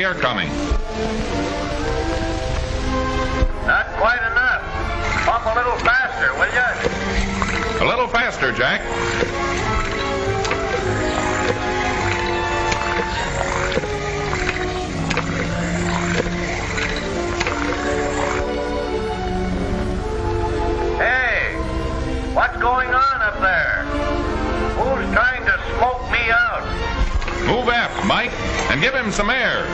the air coming. Not quite enough. Pump a little faster, will you? A little faster, Jack. Hey, what's going on up there? Who's trying to smoke me out? Move aft, Mike, and give him some air.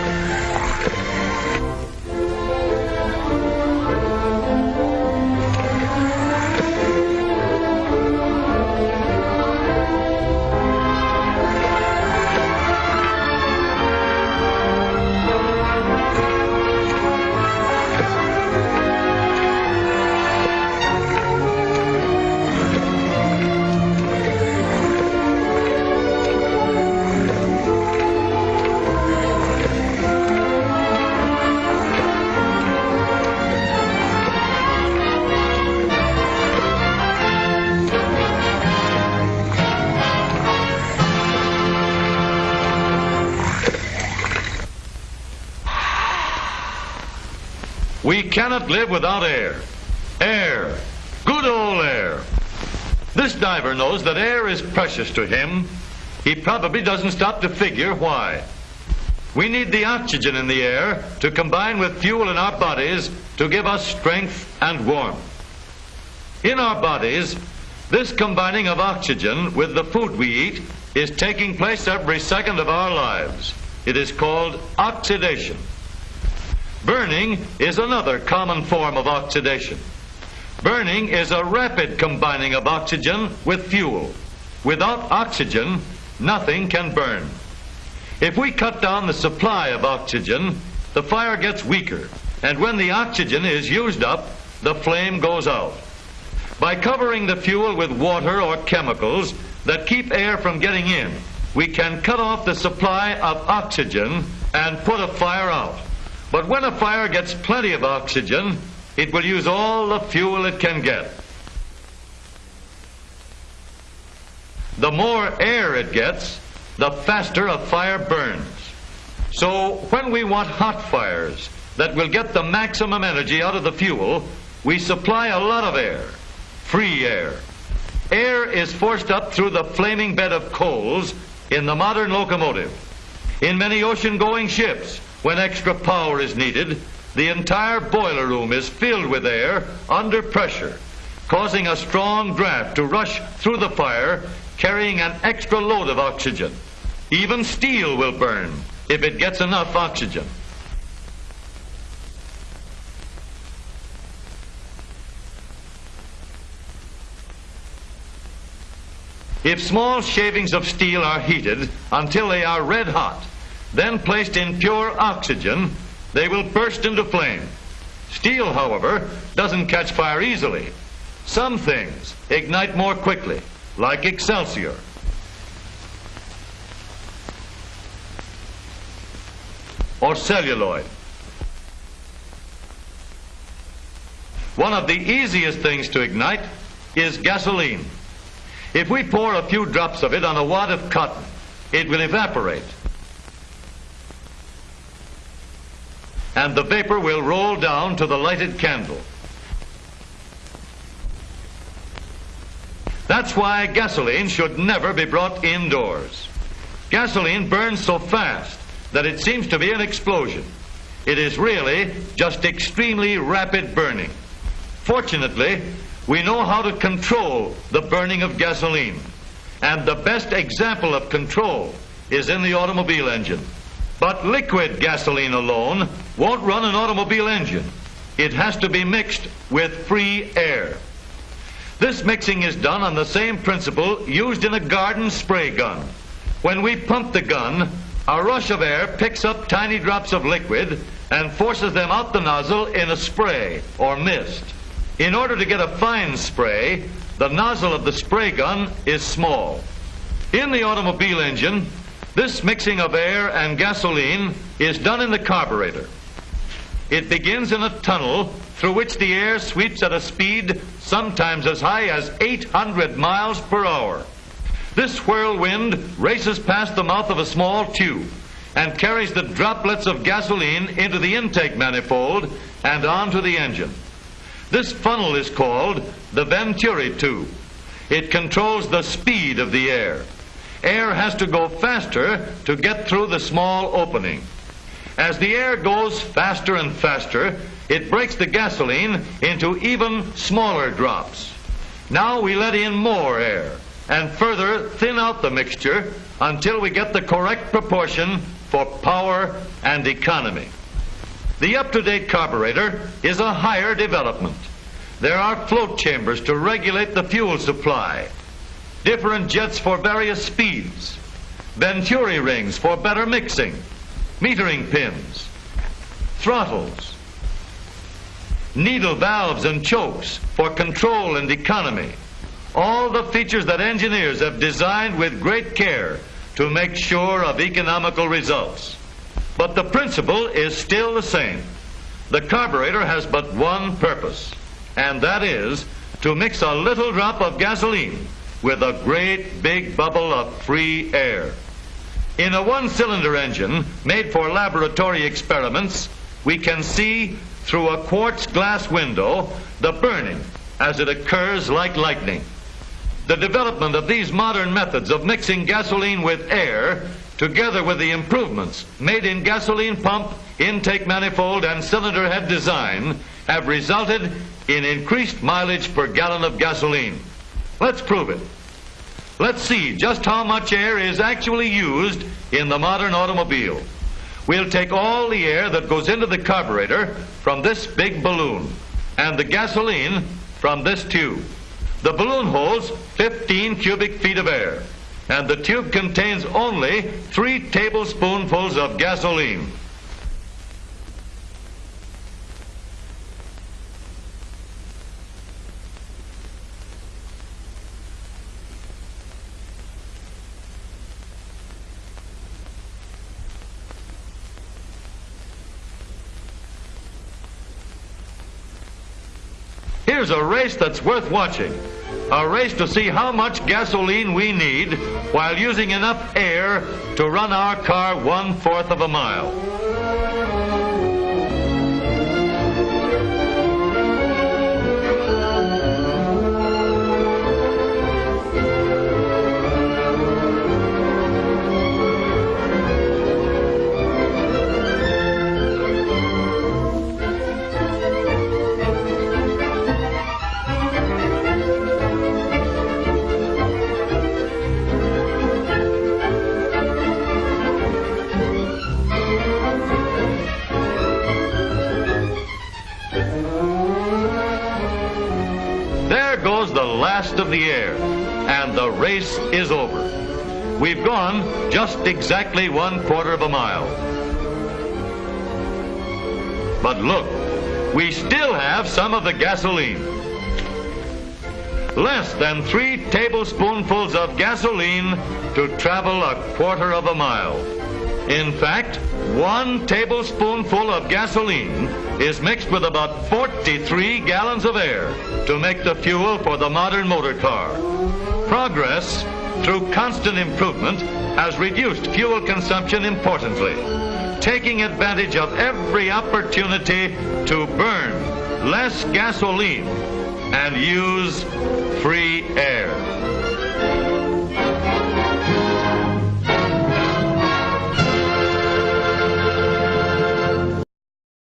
We cannot live without air. Air. Good old air. This diver knows that air is precious to him. He probably doesn't stop to figure why. We need the oxygen in the air to combine with fuel in our bodies to give us strength and warmth. In our bodies, this combining of oxygen with the food we eat is taking place every second of our lives. It is called oxidation. Burning is another common form of oxidation. Burning is a rapid combining of oxygen with fuel. Without oxygen, nothing can burn. If we cut down the supply of oxygen, the fire gets weaker, and when the oxygen is used up, the flame goes out. By covering the fuel with water or chemicals that keep air from getting in, we can cut off the supply of oxygen and put a fire out. But when a fire gets plenty of oxygen, it will use all the fuel it can get. The more air it gets, the faster a fire burns. So when we want hot fires that will get the maximum energy out of the fuel, we supply a lot of air, free air. Air is forced up through the flaming bed of coals in the modern locomotive. In many ocean-going ships, when extra power is needed, the entire boiler room is filled with air under pressure, causing a strong draft to rush through the fire, carrying an extra load of oxygen. Even steel will burn if it gets enough oxygen. If small shavings of steel are heated until they are red hot, then placed in pure oxygen, they will burst into flame. Steel, however, doesn't catch fire easily. Some things ignite more quickly, like excelsior. Or celluloid. One of the easiest things to ignite is gasoline. If we pour a few drops of it on a wad of cotton, it will evaporate. And the vapor will roll down to the lighted candle. That's why gasoline should never be brought indoors. Gasoline burns so fast that it seems to be an explosion. It is really just extremely rapid burning. Fortunately, we know how to control the burning of gasoline. And the best example of control is in the automobile engine. But liquid gasoline alone won't run an automobile engine. It has to be mixed with free air. This mixing is done on the same principle used in a garden spray gun. When we pump the gun, a rush of air picks up tiny drops of liquid and forces them out the nozzle in a spray or mist. In order to get a fine spray, the nozzle of the spray gun is small. In the automobile engine, this mixing of air and gasoline is done in the carburetor. It begins in a tunnel through which the air sweeps at a speed sometimes as high as 800 miles per hour. This whirlwind races past the mouth of a small tube. and carries the droplets of gasoline into the intake manifold and onto the engine. This funnel is called the Venturi tube. It controls the speed of the air. Air has to go faster to get through the small opening. As the air goes faster and faster, it breaks the gasoline into even smaller drops. Now we let in more air and further thin out the mixture until we get the correct proportion for power and economy. The up-to-date carburetor is a higher development. There are float chambers to regulate the fuel supply, different jets for various speeds, Venturi rings for better mixing, metering pins, throttles, needle valves and chokes for control and economy. All the features that engineers have designed with great care to make sure of economical results. But the principle is still the same. The carburetor has but one purpose, and that is to mix a little drop of gasoline with a great big bubble of free air. In a one-cylinder engine made for laboratory experiments, we can see through a quartz glass window the burning as it occurs like lightning. The development of these modern methods of mixing gasoline with air, together with the improvements made in gasoline pump, intake manifold, and cylinder head design, have resulted in increased mileage per gallon of gasoline. Let's prove it. Let's see just how much air is actually used in the modern automobile. We'll take all the air that goes into the carburetor from this big balloon and the gasoline from this tube. The balloon holds 15 cubic feet of air, and the tube contains only 3 tablespoonfuls of gasoline. Here's a race that's worth watching. A race to see how much gasoline we need while using enough air to run our car 1/4 of a mile. There goes the last of the air, and the race is over. We've gone just exactly 1/4 of a mile. But look, we still have some of the gasoline. Less than 3 tablespoonfuls of gasoline to travel 1/4 of a mile. In fact, 1 tablespoonful of gasoline is mixed with about 43 gallons of air to make the fuel for the modern motor car. Progress, through constant improvement, has reduced fuel consumption importantly, taking advantage of every opportunity to burn less gasoline and use free air.